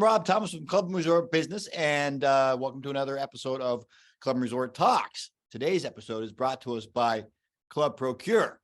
I'm Rob Thomas from Club and Resort Business, and welcome to another episode of Club and Resort Talks. Today's episode is brought to us by Club Procure.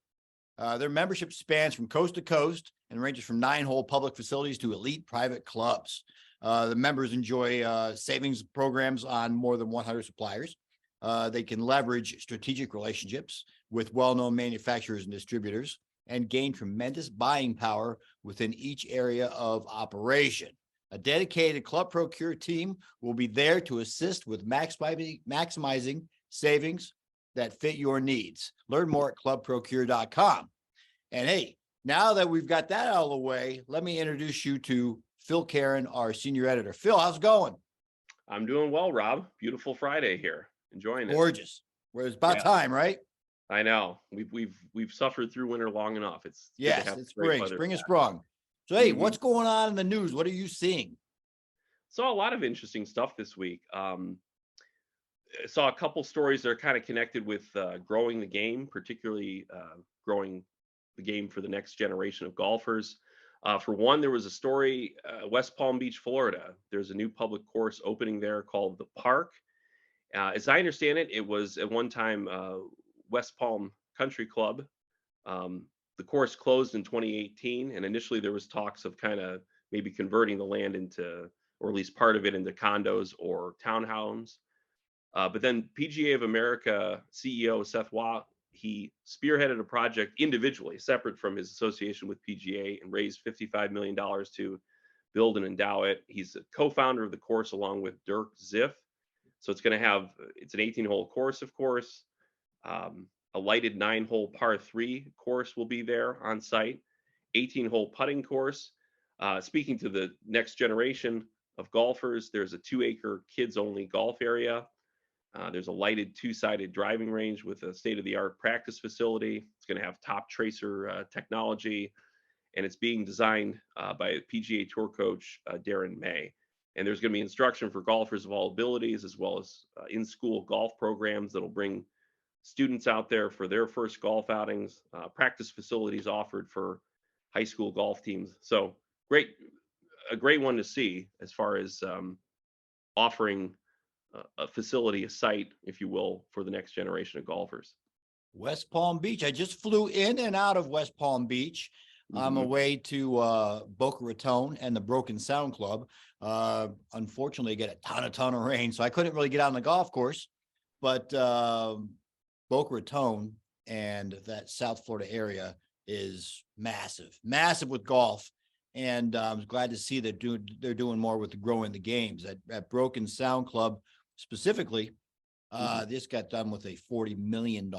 Their membership spans from coast to coast and ranges from 9-hole public facilities to elite private clubs. The members enjoy savings programs on more than 100 suppliers. They can leverage strategic relationships with well-known manufacturers and distributors and gain tremendous buying power within each area of operation. A dedicated Club Procure team will be there to assist with maximizing savings that fit your needs. Learn more at clubprocure.com. And hey, now that we've got that out of the way, let me introduce you to Phil Keren, our senior editor. Phil, how's it going? I'm doing well, Rob. Beautiful Friday here. Enjoying it. Gorgeous. Well, it's about time, right? I know. We've suffered through winter long enough. It's spring. Spring is sprung. So hey, what's going on in the news? What are you seeing? Saw a lot of interesting stuff this week. Saw a couple stories that are kind of connected with growing the game, particularly growing the game for the next generation of golfers. For one, there was a story, West Palm Beach, Florida. There's a new public course opening there called The Park. As I understand it, it was at one time West Palm Country Club. The course closed in 2018, and initially there was talks of kind of maybe converting the land into, or at least part of it, into condos or townhomes. But then PGA of America CEO Seth Waugh, he spearheaded a project individually, separate from his association with PGA, and raised $55 million to build and endow it. He's a co-founder of the course along with Dirk Ziff. So it's going to have, it's an 18-hole course, of course. A lighted 9-hole par 3 course will be there on site, 18-hole putting course. Speaking to the next generation of golfers, there's a 2-acre kids-only golf area. There's a lighted 2-sided driving range with a state-of-the-art practice facility. It's going to have top tracer technology, and it's being designed by PGA Tour coach Darren May. And there's going to be instruction for golfers of all abilities, as well as in-school golf programs that'll bring students out there for their first golf outings, practice facilities offered for high school golf teams. So a great one to see as far as offering a facility, a site, if you will, for the next generation of golfers. West Palm Beach. I just flew in and out of West Palm Beach. I'm away to Boca Raton and the Broken Sound Club. Unfortunately, I get a ton of rain, so I couldn't really get out on the golf course. But Boca Raton and that South Florida area is massive with golf. And I'm glad to see that they're doing more with growing the games. At Broken Sound Club specifically, this got done with a $40 million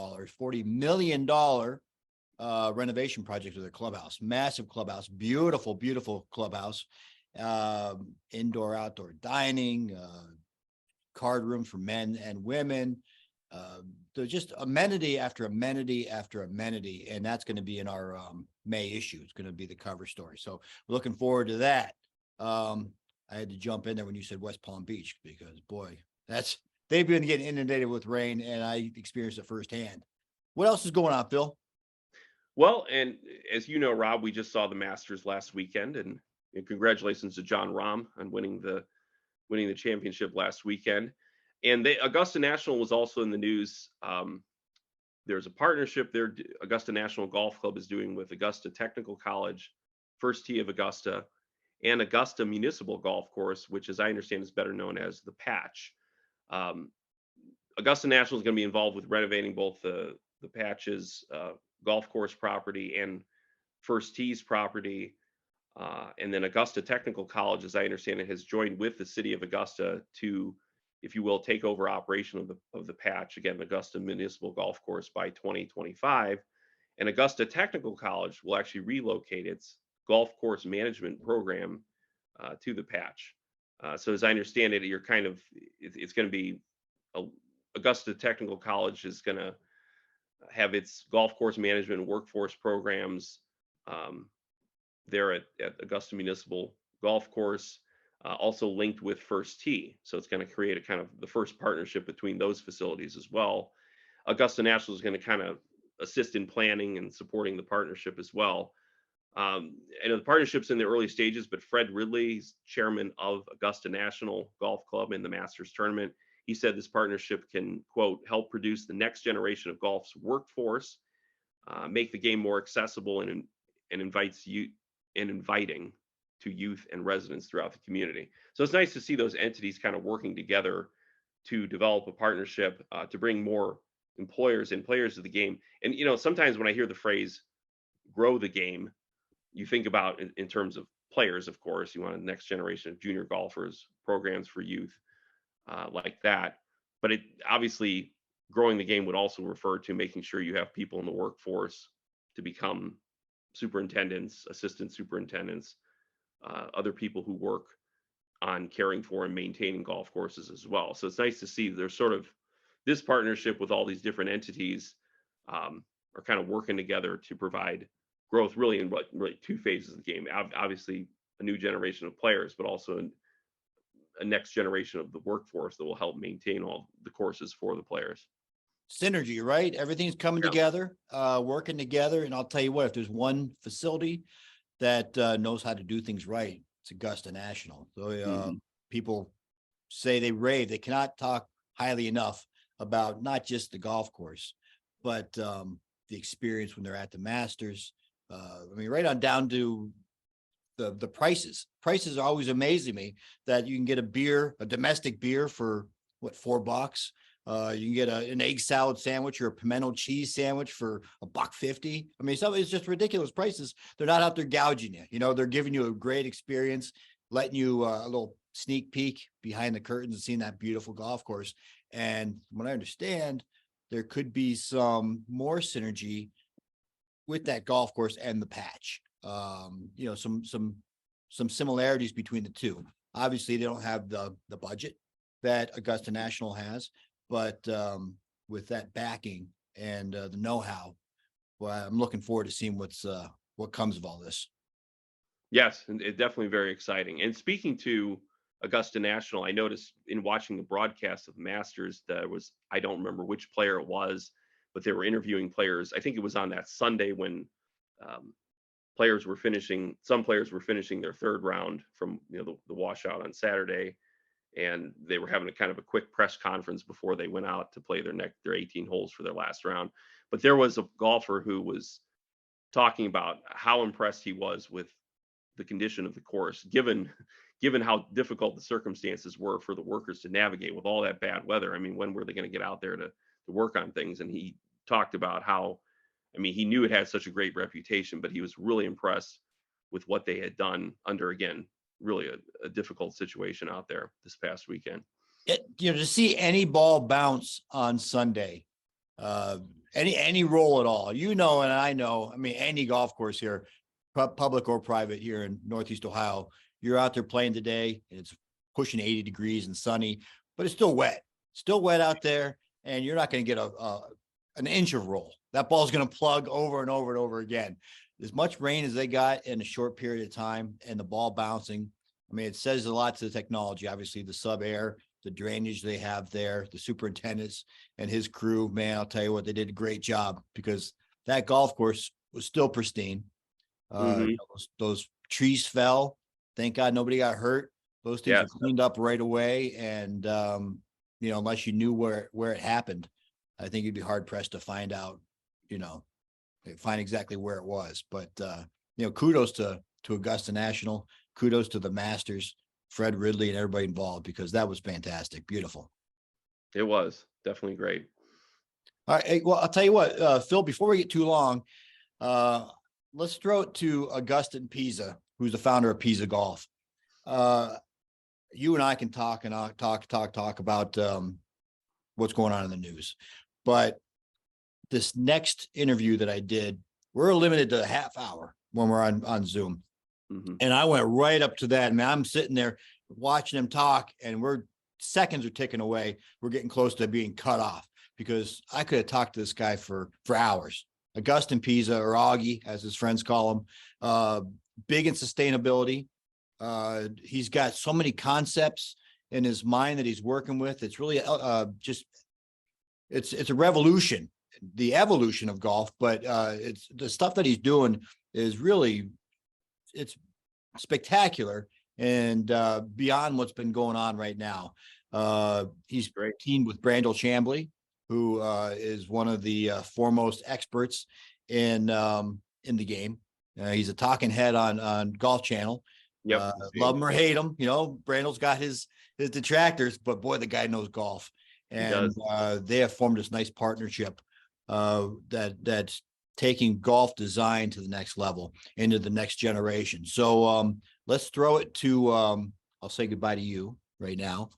renovation project of their clubhouse. Massive clubhouse, beautiful clubhouse, indoor, outdoor dining, card rooms for men and women. There's just amenity after amenity after amenity, and that's going to be in our May issue. It's going to be the cover story. So we're looking forward to that. I had to jump in there when you said West Palm Beach, because boy, they've been getting inundated with rain, and I experienced it firsthand. What else is going on, Phil? Well, and as you know, Rob, we just saw the Masters last weekend, and congratulations to Jon Rahm on winning the championship last weekend. And Augusta National was also in the news. There's a partnership there Augusta National Golf Club is doing with Augusta Technical College, First Tee of Augusta, and Augusta Municipal Golf Course, which, as I understand, is better known as the Patch. Augusta National is going to be involved with renovating both the Patch's golf course property and First Tee's property. And then Augusta Technical College, as I understand it, has joined with the city of Augusta to, if you will, take over operation of the Patch, again, Augusta Municipal Golf Course, by 2025. And Augusta Technical College will actually relocate its golf course management program to the Patch. So as I understand it, it's going to be Augusta Technical College is going to have its golf course management and workforce programs there at Augusta Municipal Golf Course, also linked with First Tee. So it's going to create a kind of the first partnership between those facilities as well. Augusta National is going to kind of assist in planning and supporting the partnership as well. I know the partnership's in the early stages, but Fred Ridley, he's chairman of Augusta National Golf Club in the Masters tournament. He said this partnership can, quote, help produce the next generation of golf's workforce, make the game more accessible and invites you and inviting to youth and residents throughout the community. So it's nice to see those entities kind of working together to develop a partnership to bring more employers and players to the game. And sometimes when I hear the phrase "grow the game," you think about in terms of players. Of course, you want a next generation of junior golfers, programs for youth, like that. But it obviously growing the game would also refer to making sure you have people in the workforce to become superintendents, assistant superintendents, other people who work on caring for and maintaining golf courses as well. So it's nice to see there's sort of this partnership with all these different entities are kind of working together to provide growth really in really two phases of the game. Obviously, a new generation of players, but also a next generation of the workforce that will help maintain all the courses for the players. Synergy, right? Everything's coming together, working together. And I'll tell you what, if there's one facility that knows how to do things right, it's Augusta National. So people say they rave. They cannot talk highly enough about not just the golf course, but the experience when they're at the Masters. I mean, right on down to the prices. Prices are always amazing me that you can get a domestic beer for what, $4. You can get an egg salad sandwich or a pimento cheese sandwich for $1.50. I mean, it's just ridiculous prices. They're not out there gouging you. They're giving you a great experience, letting you a little sneak peek behind the curtains and seeing that beautiful golf course. And from what I understand, there could be some more synergy with that golf course and the patch. Some similarities between the two. Obviously, they don't have the budget that Augusta National has, but with that backing and the know-how, well, I'm looking forward to seeing what comes of all this. Yes, and it's definitely very exciting. And speaking to Augusta National, I noticed in watching the broadcast of the Masters, I don't remember which player it was, but they were interviewing players. I think it was on that Sunday when some players were finishing their third round from the washout on Saturday, and they were having a kind of a quick press conference before they went out to play their 18 holes for their last round. But there was a golfer who was talking about how impressed he was with the condition of the course, given how difficult the circumstances were for the workers to navigate with all that bad weather. I mean, when were they going to get out there to work on things? And he talked about how, I mean, he knew it had such a great reputation, but he was really impressed with what they had done under, again, really a difficult situation out there this past weekend. To see any ball bounce on Sunday, any roll at all, and I know, I mean, any golf course here, public or private here in Northeast Ohio, you're out there playing today and it's pushing 80 degrees and sunny, but it's still wet out there. And you're not going to get an inch of roll. That ball's going to plug over and over and over again. As much rain as they got in a short period of time and the ball bouncing, I mean, it says a lot to the technology. Obviously, the sub-air, the drainage they have there, the superintendents and his crew, man, I'll tell you what, they did a great job because that golf course was still pristine. Those trees fell. Thank God nobody got hurt. Those things were cleaned up right away. And, unless you knew where it happened, I think you'd be hard pressed to find out, find exactly where it was. But, kudos to Augusta National, kudos to the Masters, Fred Ridley and everybody involved, because that was fantastic. Beautiful. It was definitely great. All right. Well, I'll tell you what, Phil, before we get too long, let's throw it to Agustin Piza, who's the founder of Pizá Golf. You and I can talk about what's going on in the news. But this next interview that I did, we're limited to a half hour when we're on Zoom. And I went right up to that. Man, I'm sitting there watching him talk and seconds are ticking away. We're getting close to being cut off because I could have talked to this guy for hours. Agustin Piza, or Augie, as his friends call him, big in sustainability. He's got so many concepts in his mind that he's working with. It's really it's a revolution, the evolution of golf, but it's the stuff that he's doing is really it's spectacular and beyond what's been going on right now. He's teamed with Brandel Chamblee, who is one of the foremost experts in the game. He's a talking head on Golf Channel. Yep. Love him or hate him, Brandel's got his detractors, but boy, the guy knows golf, and they have formed this nice partnership that's taking golf design to the next level, into the next generation. So let's throw it to I'll say goodbye to you right now,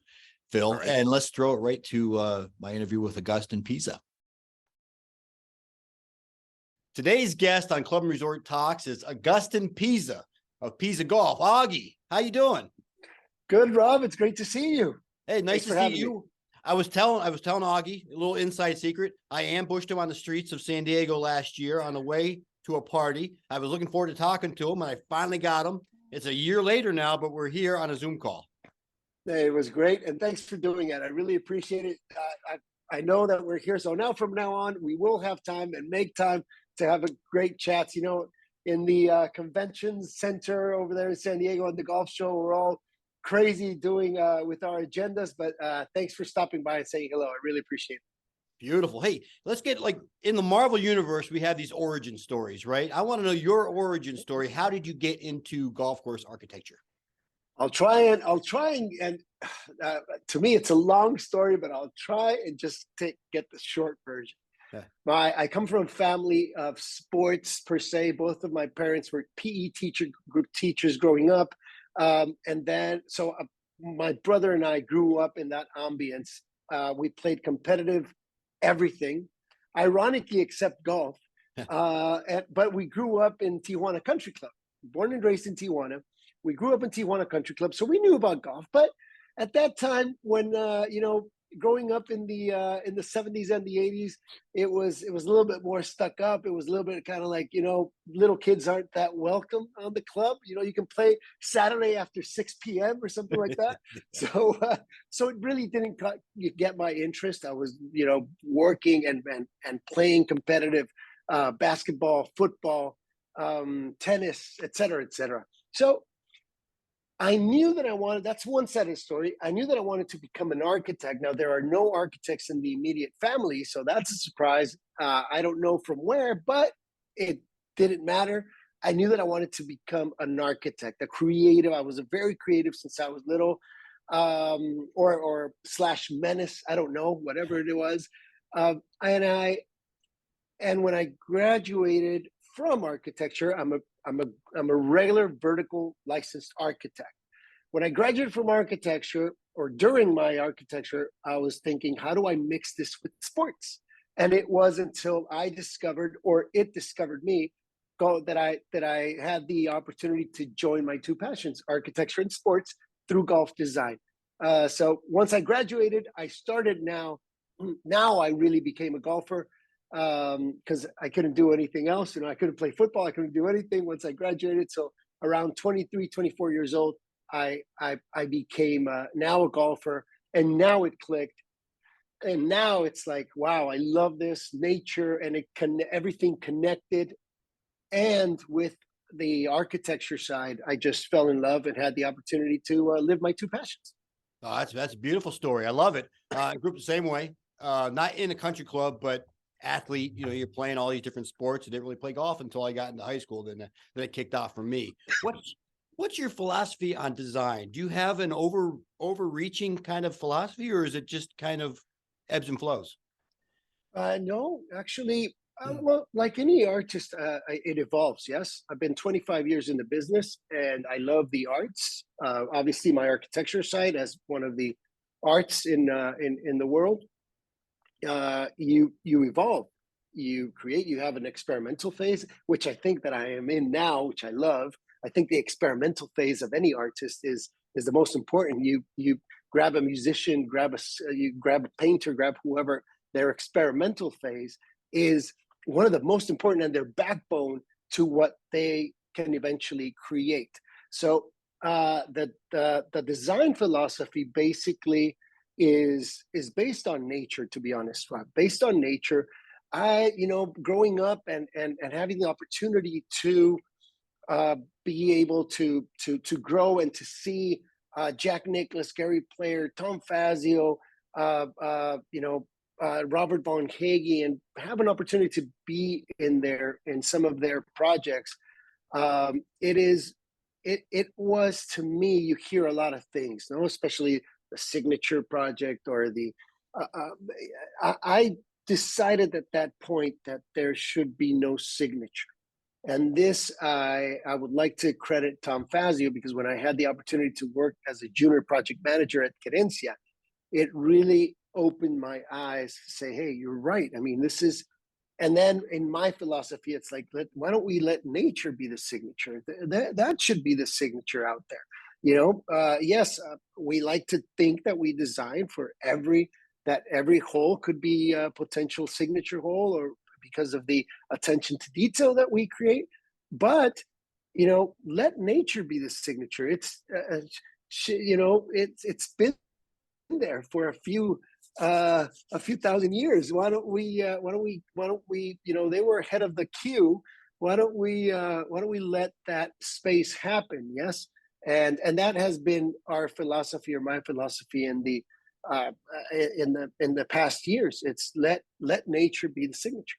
Phil, and let's throw it right to my interview with Agustin Piza. Today's guest on Club and Resort Talks is Agustin Piza of Pizá Golf. Augie, how you doing? Good, Rob. It's great to see you. Hey, nice to see you. I was telling Augie a little inside secret. I ambushed him on the streets of San Diego last year on the way to a party. I was looking forward to talking to him, and I finally got him. It's a year later now, but we're here on a Zoom call. It was great, and thanks for doing it. I really appreciate it. I know that we're here, so from now on, we will have time and make time to have a great chats. In the convention center over there in San Diego and the golf show, we're all crazy doing with our agendas, but thanks for stopping by and saying hello. I really appreciate it. Beautiful. Hey, let's get in the Marvel universe, we have these origin stories, right? I want to know your origin story. How did you get into golf course architecture? I'll try and to me, it's a long story, but I'll try and just get the short version. Yeah. I come from a family of sports per se. Both of my parents were PE group teachers growing up. And then, my brother and I grew up in that ambience. We played competitive everything, ironically, except golf. But we grew up in Tijuana Country Club, born and raised in Tijuana. We grew up in Tijuana Country Club, so we knew about golf. But at that time, when growing up in the 70s and the 80s, it was a little bit more stuck up. It was a little bit kind of like, little kids aren't that welcome on the club. You can play Saturday after 6 p.m. or something like that. So it really didn't get my interest. I was, working and playing competitive basketball, football, tennis, et cetera, et cetera. So I knew that that's one side of the story. I knew that I wanted to become an architect. Now, there are no architects in the immediate family, so that's a surprise. I don't know from where, but it didn't matter. I knew that I wanted to become an architect, a creative. I was a very creative since I was little, or / menace. I don't know, whatever it was. And when I graduated from architecture, I'm a regular vertical licensed architect. When I graduated from architecture, or during my architecture, I was thinking, how do I mix this with sports? And it was until I discovered, or it discovered me, that I had the opportunity to join my two passions, architecture and sports, through golf design. So once I graduated, I started now I really became a golfer. Because I couldn't do anything else. I couldn't play football. I couldn't do anything once I graduated. So around 23, 24 years old, I became now a golfer, and now it clicked. And now it's like, wow, I love this nature, and everything connected. And with the architecture side, I just fell in love and had the opportunity to live my two passions. Oh, that's a beautiful story. I love it. I grew up the same way, not in a country club, but athlete. You're playing all these different sports. I didn't really play golf until I got into high school. Then it kicked off for me. What's your philosophy on design? Do you have an overreaching kind of philosophy, or is it just kind of ebbs and flows? No, actually, well, like any artist, it evolves. Yes, I've been 25 years in the business, and I love the arts. Obviously, my architecture side as one of the arts in the world. You evolve, you create, you have an experimental phase, which I think that I am in now, which I love. I think the experimental phase of any artist is the most important. You grab a musician, you grab a painter, grab whoever. Their experimental phase is one of the most important, and their backbone to what they can eventually create. So the design philosophy basically is based on nature, to be honest, Rob. Based on nature. Growing up and having the opportunity to be able to grow and to see Jack Nicklaus, Gary Player, Tom Fazio, Robert Von Hagee, and have an opportunity to be in some of their projects. It was, to me, you hear a lot of things, especially the signature project or the. I decided at that point that there should be no signature. And this, I would like to credit Tom Fazio, because when I had the opportunity to work as a junior project manager at Querencia, it really opened my eyes to say, hey, you're right. I mean, this is, and then in my philosophy, it's like, why don't we let nature be the signature? That should be the signature out there. Yes, we like to think that we design for every hole could be a potential signature hole, or because of the attention to detail that we create. But, let nature be the signature. It's been there for a few thousand years. Why don't we, they were ahead of the queue. Why don't we let that space happen? Yes. And that has been our philosophy, or my philosophy, in the past years. It's let nature be the signature.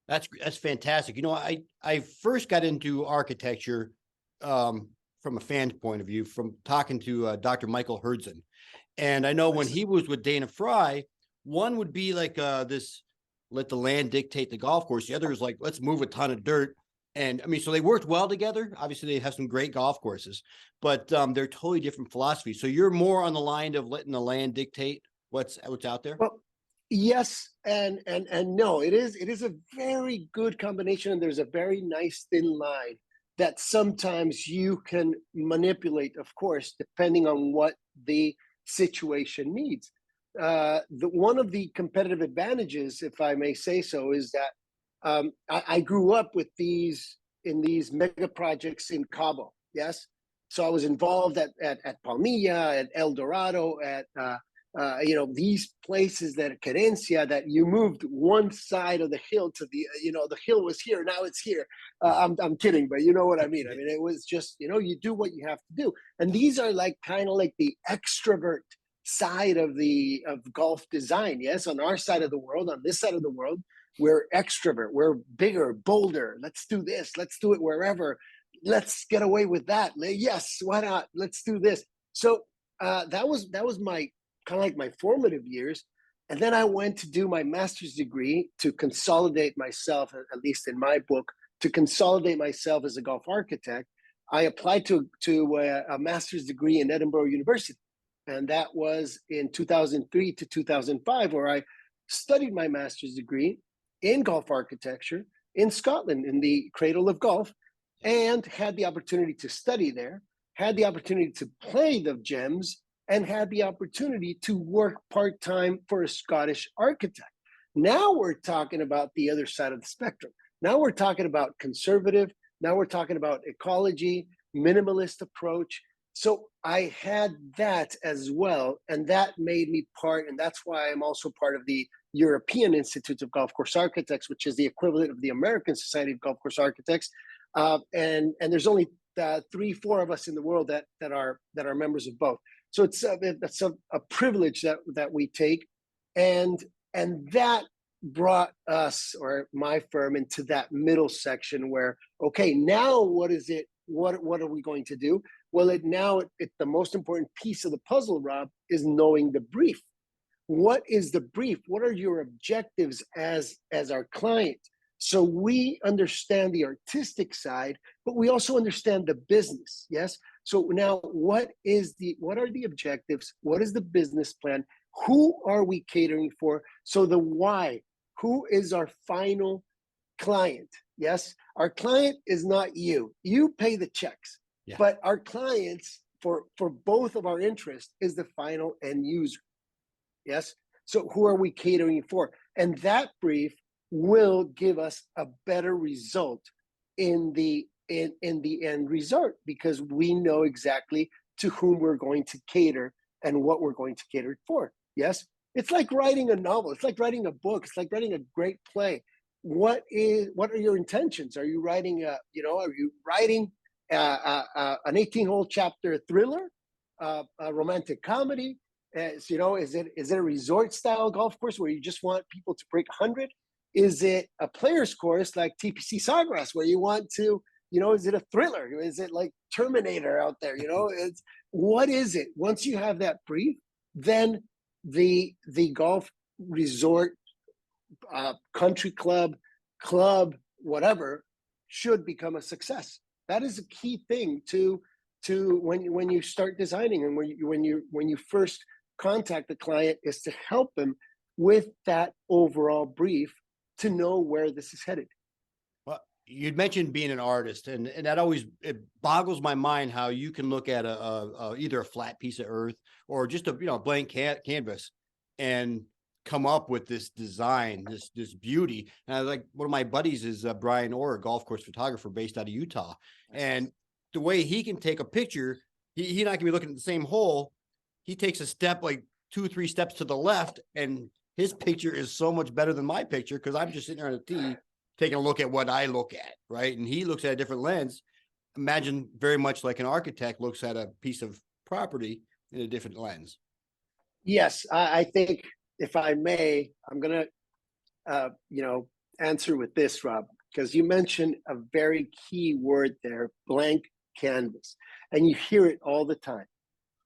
That's fantastic. I first got into architecture from a fan's point of view, from talking to Dr. Michael Herdzon. And I know when he was with Dana Fry, one would be like this, let the land dictate the golf course. The other is like, let's move a ton of dirt. And I mean, so they worked well together. Obviously, they have some great golf courses, but they're totally different philosophies. So you're more on the line of letting the land dictate what's out there? Well, yes and no. It is a very good combination, and there's a very nice thin line that sometimes you can manipulate, of course, depending on what the situation needs. One of the competitive advantages, if I may say so, is that I grew up with these mega projects in Cabo. Yes, so I was involved at Palmilla, at El Dorado, at these places that Querencia, that you moved one side of the hill to the hill was here, now it's here. I'm kidding, but you know what I mean. I mean, it was just, you do what you have to do. And these are kind of like the extrovert side of golf design. Yes, on our side of the world, on this side of the world, we're extrovert, we're bigger, bolder. Let's do this, let's do it wherever, let's get away with that. Yes, why not? Let's do this. So that was my kind of like my formative years. And then I went to do my master's degree to consolidate myself, at least in my book, to consolidate myself as a golf architect. I applied to a master's degree in Edinburgh University. And that was in 2003 to 2005, where I studied my master's degree in golf architecture in Scotland, in the cradle of golf, and had the opportunity to study there, had the opportunity to play the gems, and had the opportunity to work part-time for a Scottish architect. Now we're talking about the other side of the spectrum. Now we're talking about conservative. Now we're talking about ecology, minimalist approach. So I had that as well, and that made me part, and that's why I'm also part of the European Institute of Golf Course Architects, which is the equivalent of the American Society of Golf Course Architects. And there's only 3-4 of us in the world that are members of both. So it's a privilege that we take, and that brought us, or my firm, into that middle section where, okay, now what is it? What are we going to do? Well, the most important piece of the puzzle, Rob, is knowing the brief. What is the brief? What are your objectives as our client? So we understand the artistic side, but we also understand the business. Yes. So now, what are the objectives? What is the business plan? Who are we catering for? So the why. Who is our final client? Yes. Our client is not you. You pay the checks. Yeah. But our clients, for both of our interests, is the final end user. Yes. So who are we catering for? And that brief will give us a better result in the end result, because we know exactly to whom we're going to cater and what we're going to cater for. Yes. It's like writing a novel. It's like writing a book. It's like writing a great play. what are your intentions? Are you writing an 18-hole chapter thriller, a romantic comedy? Is it a resort style golf course where you just want people to break 100? Is it a player's course like TPC Sawgrass where you want to, is it a thriller? Is it like Terminator out there? What is it? Once you have that brief, then the golf resort, country club, whatever, should become a success. That is a key thing to when you start designing, and when you first contact the client, is to help them with that overall brief to know where this is headed. Well, you'd mentioned being an artist, and that always, it boggles my mind how you can look at either a flat piece of earth or just a blank canvas and come up with this design, this beauty. And I like, one of my buddies is Brian Orr, a golf course photographer based out of Utah, and the way he can take a picture, he and I can be looking at the same hole. He takes a step, like 2 or 3 steps to the left, and his picture is so much better than my picture because I'm just sitting there on the tee taking a look at what I look at, right? And he looks at a different lens. Imagine very much like an architect looks at a piece of property in a different lens. Yes, I think, if I may, I'm going to, answer with this, Rob, because you mentioned a very key word there, blank canvas. And you hear it all the time.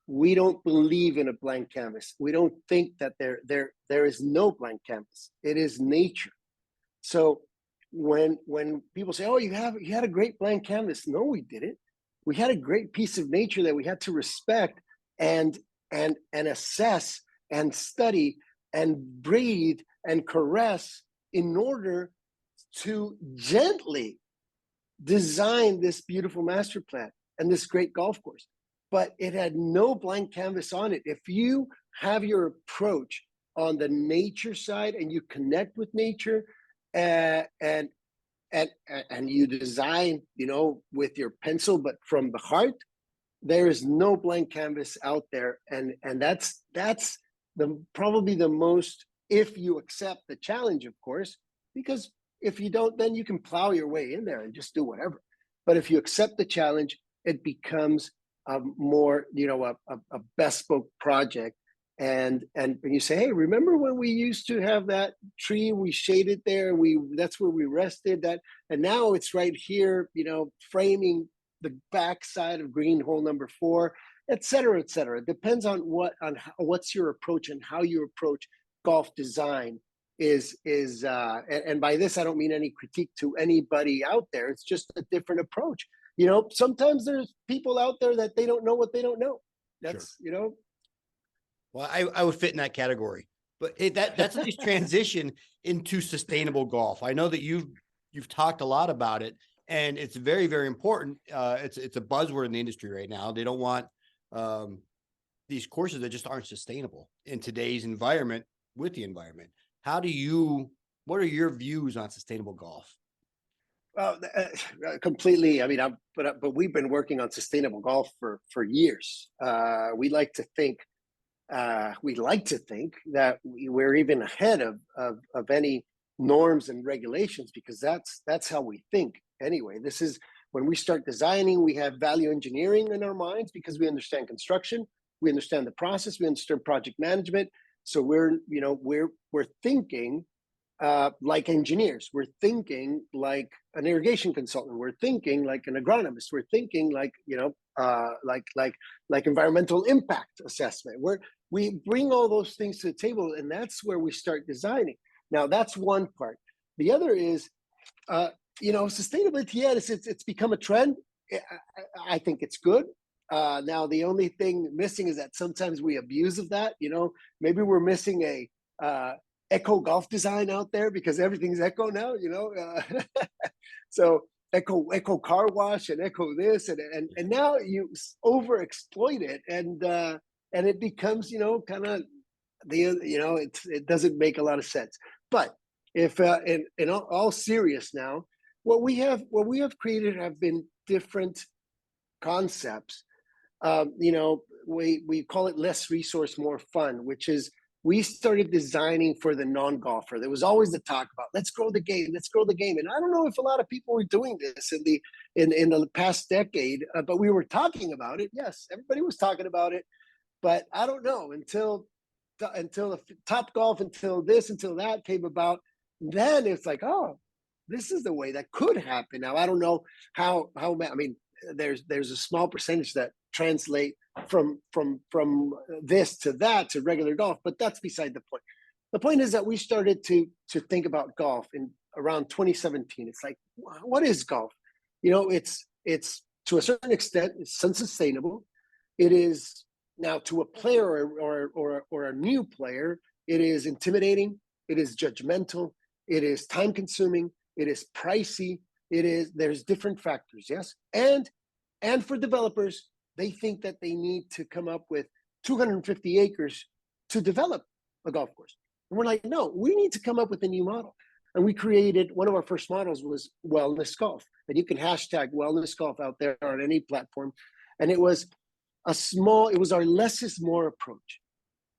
We don't believe in a blank canvas. We don't think that there is no blank canvas. It is nature. So when people say, "Oh, you had a great blank canvas," no, we didn't. We had a great piece of nature that we had to respect and assess and study and breathe and caress in order to gently design this beautiful master plan and this great golf course. But it had no blank canvas on it. If you have your approach on the nature side and you connect with nature, and you design, with your pencil, but from the heart, there is no blank canvas out there. And that's probably the most, if you accept the challenge, of course, because if you don't, then you can plow your way in there and just do whatever. But if you accept the challenge, it becomes more, a bespoke project. And when you say, "Hey, remember when we used to have that tree, we shaded there, that's where we rested, and now it's right here, framing the backside of green hole number 4, et cetera, et cetera." It depends on what's your approach and how you approach golf design and by this, I don't mean any critique to anybody out there. It's just a different approach. Sometimes there's people out there that they don't know what they don't know. That's, Sure. Well, I would fit in that category, but that's a nice transition into sustainable golf. I know that you've talked a lot about it, and it's very, very important. It's a buzzword in the industry right now. They don't want these courses that just aren't sustainable in today's environment with the environment. What are your views on sustainable golf? Well, completely. I mean, but we've been working on sustainable golf for years. We like to think that we're even ahead of any norms and regulations, because that's how we think anyway. This is when we start designing, we have value engineering in our minds because we understand construction, we understand the process, we understand project management. So we're thinking like engineers. We're thinking like an irrigation consultant. We're thinking like an agronomist. We're thinking like like environmental impact assessment. We bring all those things to the table, and that's where we start designing. Now, that's one part. The other is, sustainability. Yeah, it's become a trend. I think it's good. Now, the only thing missing is that sometimes we abuse of that. Maybe we're missing a eco golf design out there because everything's eco now. So eco car wash and eco this and now you overexploit it and it becomes kind of it doesn't make a lot of sense. But if in all serious now, what we have created have been different concepts. We call it less resource, more fun, which is we started designing for the non-golfer. There was always the talk about, let's grow the game, let's grow the game. And I don't know if a lot of people were doing this in the past decade, but we were talking about it. Yes, everybody was talking about it, but I don't know until the Top Golf, until this, until that came about. Then it's like, oh, this is the way that could happen. Now I don't know how. I mean, there's a small percentage that translate from this to that to regular golf, but that's beside the point. The point is that we started to think about golf in around 2017. It's like, what is golf? You know, it's to a certain extent, it's unsustainable. It is now to a player or a new player, it is intimidating. It is judgmental. It is time consuming. It is pricey. There's different factors. Yes. And for developers, they think that they need to come up with 250 acres to develop a golf course. And we're like, no, we need to come up with a new model. And we created, one of our first models was wellness golf. And you can hashtag wellness golf out there on any platform. And it was our less is more approach.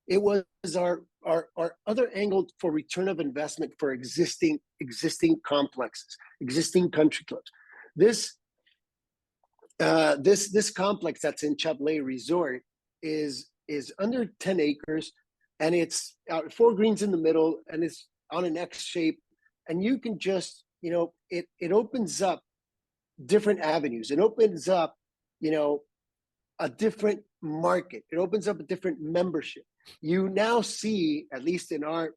It was our other angle for return of investment for existing complexes, existing country clubs. This complex that's in Chamblee Resort is under 10 acres, and it's 4 greens in the middle, and it's on an X shape, and you can just, you know, it opens up different avenues. It opens up, you know, a different market. It opens up a different membership. You now see, at least in our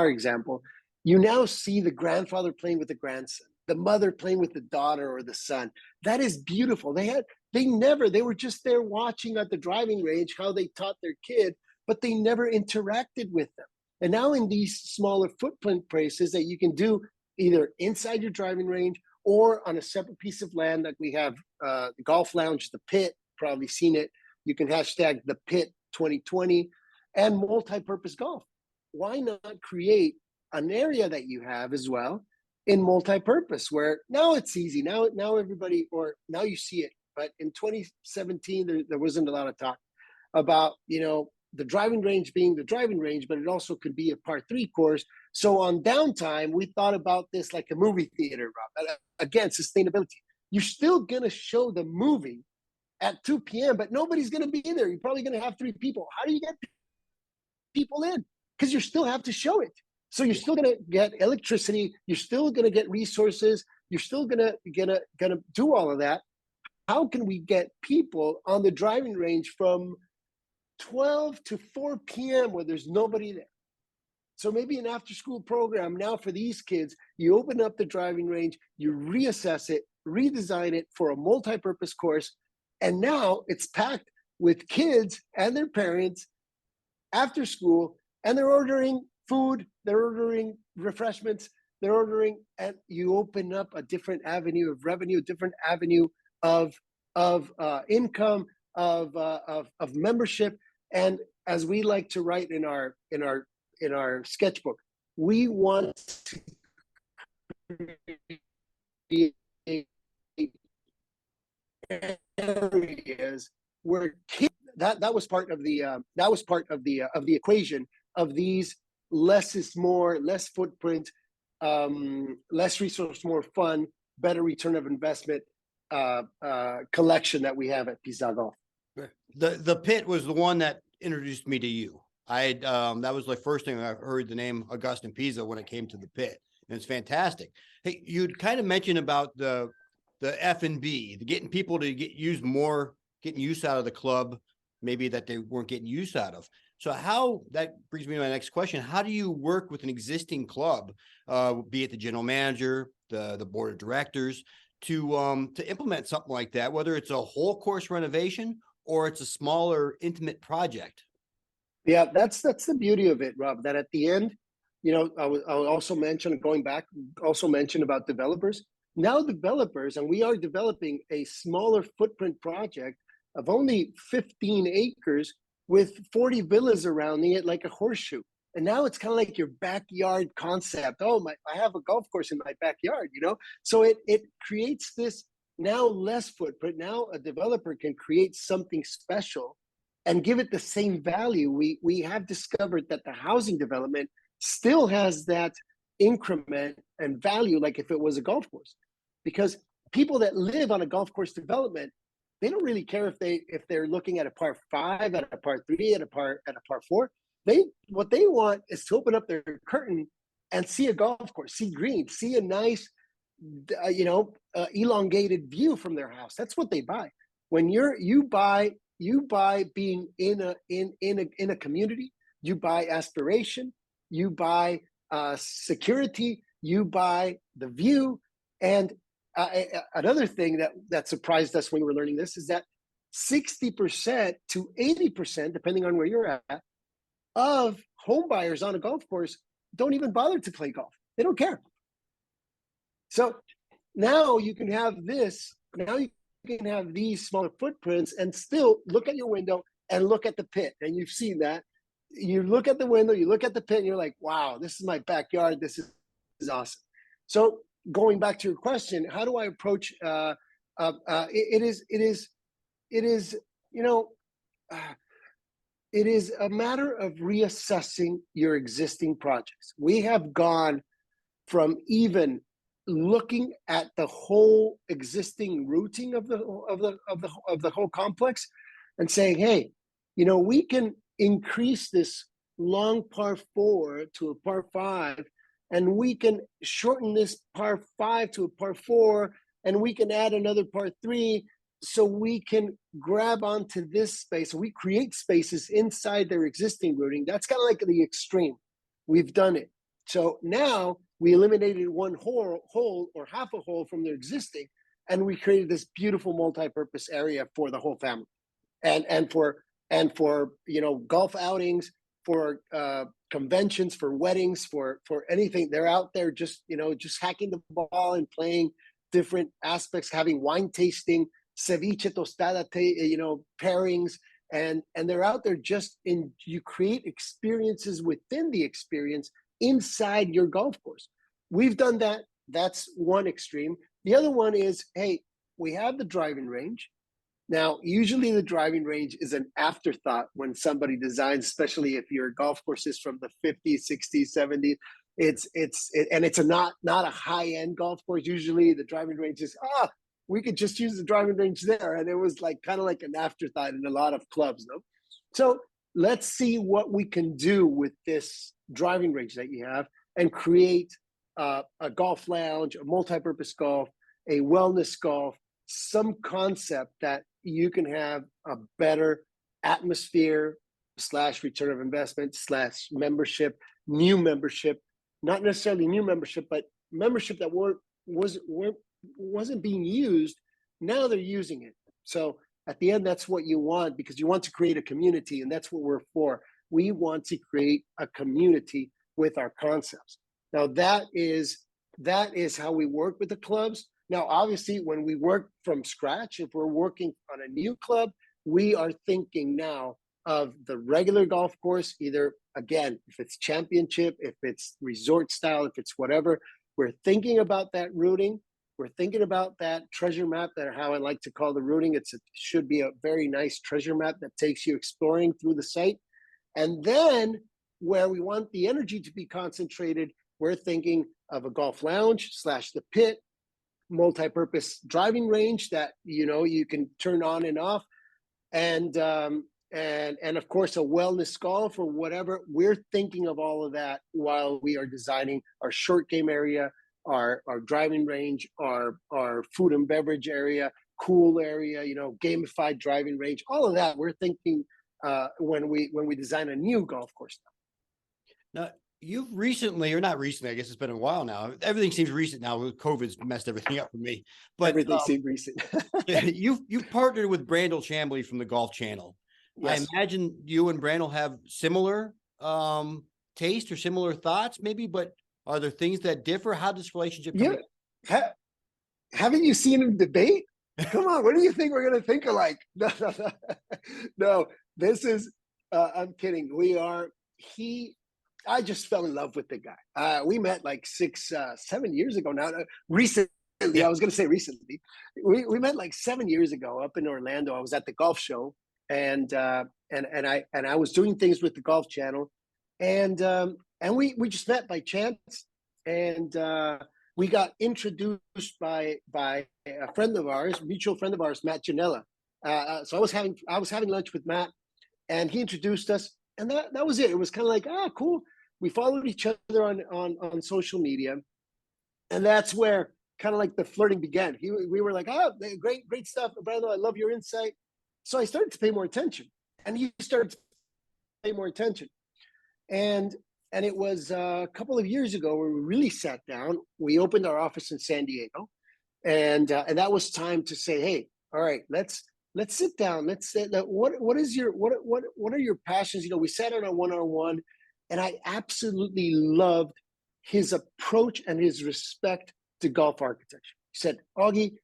example, you now see the grandfather playing with the grandson, the mother playing with the daughter or the son. That is beautiful. They were just there watching at the driving range how they taught their kid, but they never interacted with them. And now in these smaller footprint places that you can do either inside your driving range or on a separate piece of land, like we have the golf lounge, the Pit, probably seen it. You can hashtag the Pit 2020 and multi-purpose golf. Why not create an area that you have as well in multi-purpose, where now it's easy. Now everybody, or now you see it. But in 2017, there wasn't a lot of talk about, you know, the driving range being the driving range, but it also could be a par 3 course. So on downtime, we thought about this like a movie theater, Rob. Again, sustainability. You're still going to show the movie at 2 p.m., but nobody's going to be there. You're probably going to have 3 people. How do you get people in? Because you still have to show it. So you're still going to get electricity. You're still going to get resources. You're still going to do all of that. How can we get people on the driving range from 12 to 4 p.m. where there's nobody there? So maybe an after-school program now for these kids. You open up the driving range, you reassess it, redesign it for a multi-purpose course, and now it's packed with kids and their parents after school, and they're ordering food, they're ordering refreshments, they're ordering, and you open up a different avenue of revenue, a different avenue of income, of membership. And as we like to write in our sketchbook, we want to create areas where kids, that was part of the equation of these less is more, less footprint, less resource, more fun, better return of investment collection that we have at Pizá Golf. The Pit was the one that introduced me to you. That was the first thing I heard the name Agustin Piza when it came to the Pit, and it's fantastic. Hey, you'd kind of mentioned about the F&B, getting people to getting use out of the club, maybe that they weren't getting use out of. So that brings me to my next question. How do you work with an existing club, be it the general manager, the board of directors, to implement something like that, whether it's a whole course renovation or it's a smaller, intimate project? Yeah, that's the beauty of it, Rob, that at the end, you know, I'll also mention about developers. Now developers, and we are developing a smaller footprint project of only 15 acres with 40 villas around it, like a horseshoe. And now it's kind of like your backyard concept. Oh, I have a golf course in my backyard, you know? So it creates this now less footprint. Now a developer can create something special and give it the same value, we have discovered that the housing development still has that increment and value like if it was a golf course. Because people that live on a golf course development, they don't really care if they're looking at a par 5, at a par 3, at a par 4. What they want is to open up their curtain and see a golf course, see green, see a nice elongated view from their house. That's what they buy. When you buy being in a community, you buy aspiration, you buy security, you buy the view. And another thing that surprised us when we were learning this is that 60% to 80%, depending on where you're at, of home buyers on a golf course don't even bother to play golf. They don't care. So now you can have this. Now you can have these smaller footprints and still look at your window and look at the pit. And you've seen that. You look at the window, you look at the pit, and you're like, wow, this is my backyard. This is awesome. So going back to your question, how do I approach it is a matter of reassessing your existing projects. We have gone from even looking at the whole existing routing of the whole complex and saying, hey, we can increase this long par 4 to a par 5, and we can shorten this par 5 to a par 4, and we can add another par 3, so we can grab onto this space. We create spaces inside their existing routing. That's kind of like the extreme. We've done it. So now we eliminated one hole or half a hole from their existing, and we created this beautiful multi-purpose area for the whole family, and for golf outings, for conventions, for weddings, for anything. They're out there just hacking the ball and playing different aspects, having wine tasting, ceviche tostada, pairings, and they're out there you create experiences within the experience inside your golf course. We've done that. That's one extreme. The other one is, hey, we have the driving range. Now, usually the driving range is an afterthought when somebody designs, especially if your golf course is from the 50s, 60s, 70s. It's not a high-end golf course. Usually the driving range is, we could just use the driving range there. And it was kind of like an afterthought in a lot of clubs, no? So let's see what we can do with this driving range that you have and create a golf lounge, a multi-purpose golf, a wellness golf, some concept that you can have a better atmosphere / return of investment / membership, new membership, not necessarily new membership, but membership that wasn't being used. Now they're using it. So at the end, that's what you want, because you want to create a community, and that's what we're for. We want to create a community with our concepts. Now that is how we work with the clubs. Now, obviously, when we work from scratch, if we're working on a new club, we are thinking now of the regular golf course, either, again, if it's championship, if it's resort style, if it's whatever, we're thinking about that routing. We're thinking about that treasure map, that how I like to call the routing. It should be a very nice treasure map that takes you exploring through the site. And then where we want the energy to be concentrated, we're thinking of a golf lounge / the pit, multi-purpose driving range that you can turn on and off, and of course a wellness golf or whatever. We're thinking of all of that while we are designing our short game area, our driving range, our food and beverage area, cool area, gamified driving range, all of that. We're thinking when we design a new golf course. Now, you've recently, or not recently, I guess it's been a while now. Everything seems recent now. COVID's messed everything up for me. But everything seems recent. you've partnered with Brandel Chamblee from the Golf Channel. Yes. I imagine you and Brandel have similar taste or similar thoughts, maybe. But are there things that differ? How does this relationship? Haven't you seen him debate? Come on, what do you think we're going to think alike? No. This is. I'm kidding. I just fell in love with the guy. We met like 7 years ago now. Recently, yeah. I was going to say recently. We met like 7 years ago up in Orlando. I was at the golf show, and I was doing things with the Golf Channel, and we just met by chance, and we got introduced by a friend of ours, mutual friend of ours, Matt Janella. So I was having lunch with Matt, and he introduced us, and that was it. It was kind of like, cool. We followed each other on social media, and that's where kind of like the flirting began. We were like, great stuff, Brandel. I love your insight. So I started to pay more attention, and he started to pay more attention, and it was a couple of years ago where we really sat down. We opened our office in San Diego, and that was time to say, hey, all right, let's sit down. Let's say what are your passions? You know, we sat on a one-on-one, and I absolutely loved his approach and his respect to golf architecture. He said, Augie,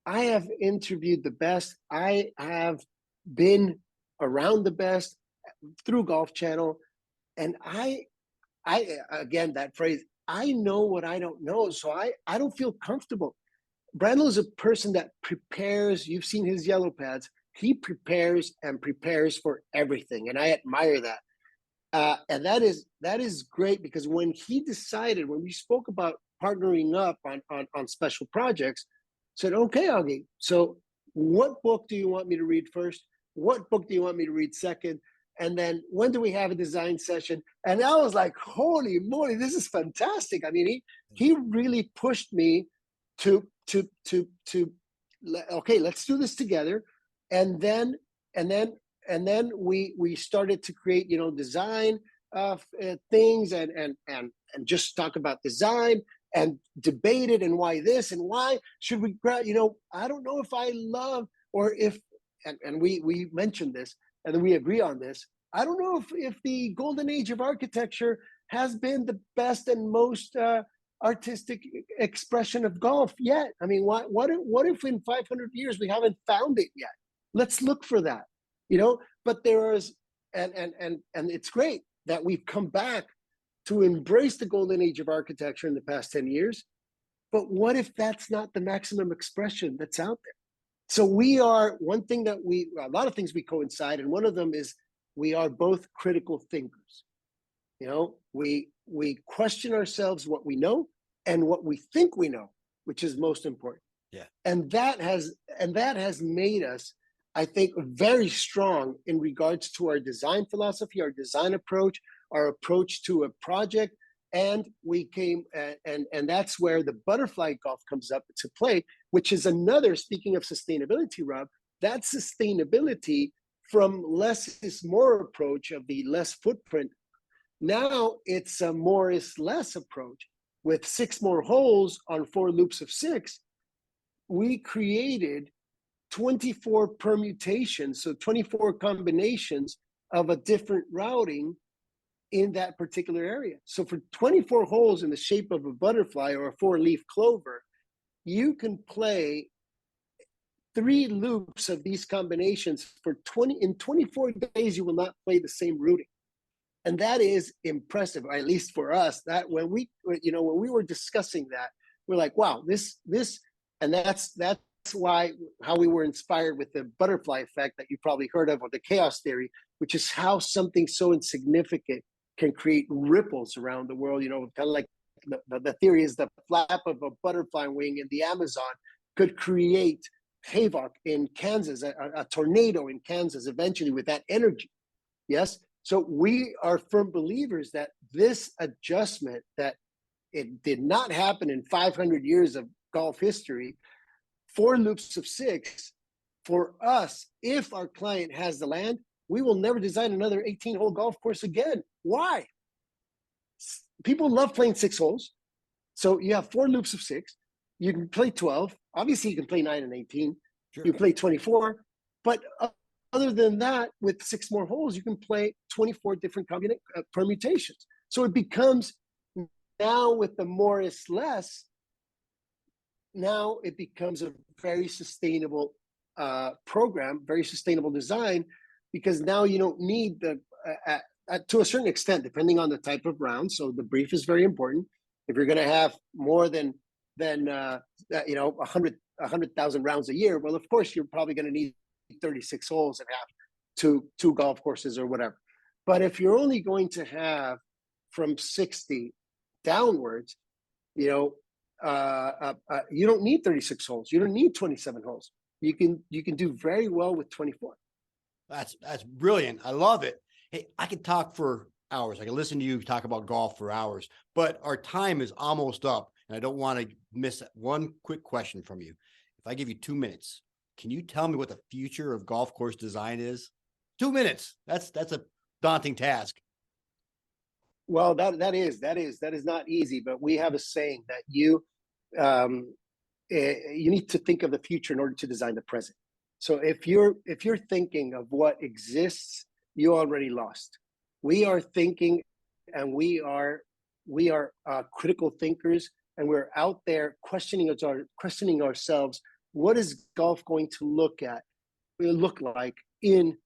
I have interviewed the best. I have been around the best through Golf Channel, and I again, that phrase, I know what I don't know, so I don't feel comfortable. Brandel is a person that prepares. You've seen his yellow pads. He prepares and prepares for everything, and I admire that. And that is great, because when we spoke about partnering up on special projects, said, okay, Augie, so what book do you want me to read first? What book do you want me to read second? And then when do we have a design session? And I was like, holy moly, this is fantastic. I mean, he really pushed me to okay, let's do this together. And then we started to create, design things and just talk about design and debate it, and why this and why should we, I don't know if I love, or if, and we mentioned this, and then we agree on this. I don't know if the golden age of architecture has been the best and most artistic expression of golf yet. I mean, what if in 500 years we haven't found it yet? Let's look for that, But there is, and it's great that we've come back to embrace the golden age of architecture in the past 10 years. But what if that's not the maximum expression that's out there? So we are, a lot of things we coincide, and one of them is we are both critical thinkers. We question ourselves, what we know and what we think we know, which is most important. Yeah. And that has made us, I think, very strong in regards to our design philosophy, our design approach, our approach to a project. And we came, and that's where the butterfly golf comes up to play, which is another, speaking of sustainability, Rob, that sustainability from less is more approach of the less footprint. Now it's a more is less approach. With 6 more holes on 4 loops of 6, we created 24 permutations, so 24 combinations of a different routing in that particular area. So for 24 holes in the shape of a butterfly or a 4-leaf clover, you can play 3 loops of these combinations in 24 days. You will not play the same routing. And that is impressive, or at least for us, that when we were discussing that, we're like, wow, this, and that's how we were inspired with the butterfly effect that you probably heard of, or the chaos theory, which is how something so insignificant can create ripples around the world. Kind of like the theory is the flap of a butterfly wing in the Amazon could create havoc in Kansas, a tornado in Kansas eventually with that energy. Yes. So we are firm believers that this adjustment, that it did not happen in 500 years of golf history, 4 loops of 6, for us, if our client has the land, we will never design another 18-hole golf course again. Why? People love playing 6 holes. So you have 4 loops of 6. You can play 12. Obviously, you can play 9 and 18. Sure. You play 24. But other than that, with 6 more holes, you can play 24 different permutations. So it becomes, now with the more is less, now it becomes a very sustainable program, very sustainable design, because now you don't need to a certain extent, depending on the type of round. So the brief is very important. If you're going to have more than 100,000 rounds a year, well, of course, you're probably going to need 36 holes and have two golf courses or whatever. But if you're only going to have from 60 downwards, you know, you don't need 36 holes. You don't need 27 holes. You can do very well with 24. That's brilliant. I love it. Hey, I could talk for hours. I can listen to you talk about golf for hours, but our time is almost up, and I don't want to miss one quick question from you. If I give you 2 minutes, can you tell me what the future of golf course design is? 2 minutes. That's a daunting task. Well, that is not easy, but we have a saying that you need to think of the future in order to design the present. So if you're thinking of what exists, you already lost. We are thinking, and we are critical thinkers, and we're out there questioning ourselves. What is golf going to look like in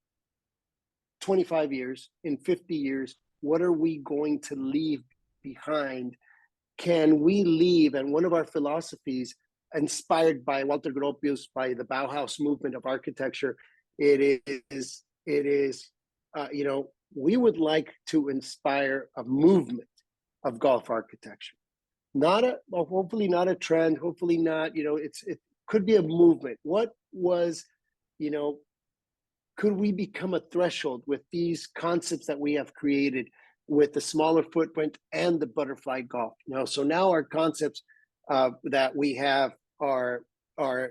25 years, in 50 years? What are we going to leave behind? Can we leave? And one of our philosophies, inspired by Walter Gropius, by the Bauhaus movement of architecture, it is, you know, we would like to inspire a movement of golf architecture. Hopefully not a trend, hopefully not, you know, it could be a movement. What was, you know, could we become a threshold with these concepts that we have created with the smaller footprint and the butterfly golf? You know, so now our concepts that we have are,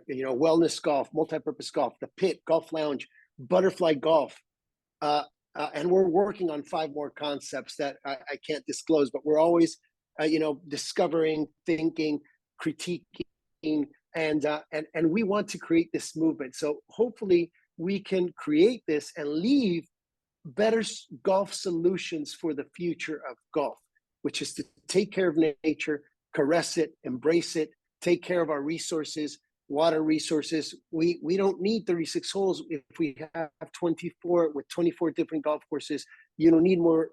you know, wellness golf, multi-purpose golf, the pit, golf lounge, butterfly golf. And we're working on 5 more concepts that I can't disclose, but we're always, you know, discovering, thinking, critiquing, and we want to create this movement. So hopefully we can create this and leave better golf solutions for the future of golf, which is to take care of nature, caress it, embrace it, take care of our resources, water resources. We don't need 36 holes if we have 24 with 24 different golf courses. You don't need more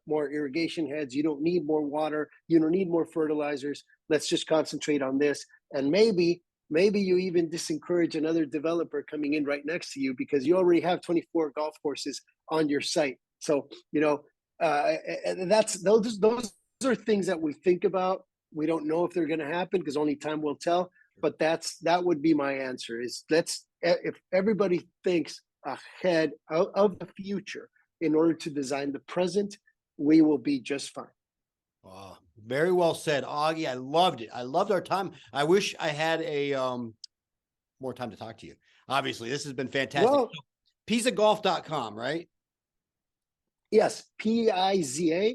irrigation heads. You don't need more water. You don't need more fertilizers. Let's just concentrate on this. And maybe you even disencourage another developer coming in right next to you because you already have 24 golf courses on your site. So, you know, those are things that we think about. We don't know if they're going to happen because only time will tell. But that would be my answer is if everybody thinks ahead of the future in order to design the present, we will be just fine. Oh, very well said, Augie. I loved it. I loved our time. I wish I had a more time to talk to you. Obviously, this has been fantastic. Well, PizzaGolf.com, right? Yes, Piza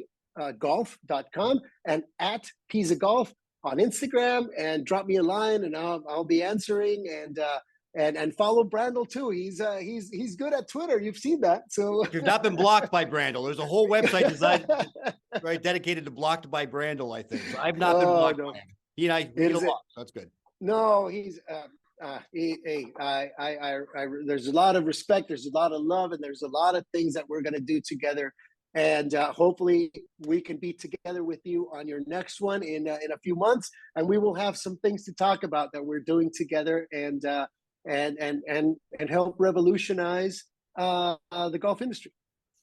golf.com and at Pizza Golf on Instagram, and drop me a line and I'll be answering, and follow Brandel too. He's good at Twitter. You've seen that. So you've not been blocked by Brandel. There's a whole website designed right dedicated to blocked by Brandel, I think. So I've not been blocked by him. He and I meet a lot. So that's good. No, he's there's a lot of respect, there's a lot of love, and there's a lot of things that we're going to do together. And hopefully we can be together with you on your next one in a few months, and we will have some things to talk about that we're doing together, and help revolutionize the golf industry.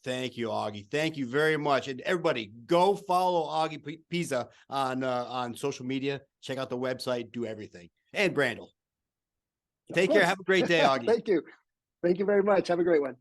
Thank you, Augie. Thank you very much. And everybody, go follow Augie Piza on social media. Check out the website. Do everything. And Brandel. Take care. Have a great day, Augie. Thank you. Thank you very much. Have a great one.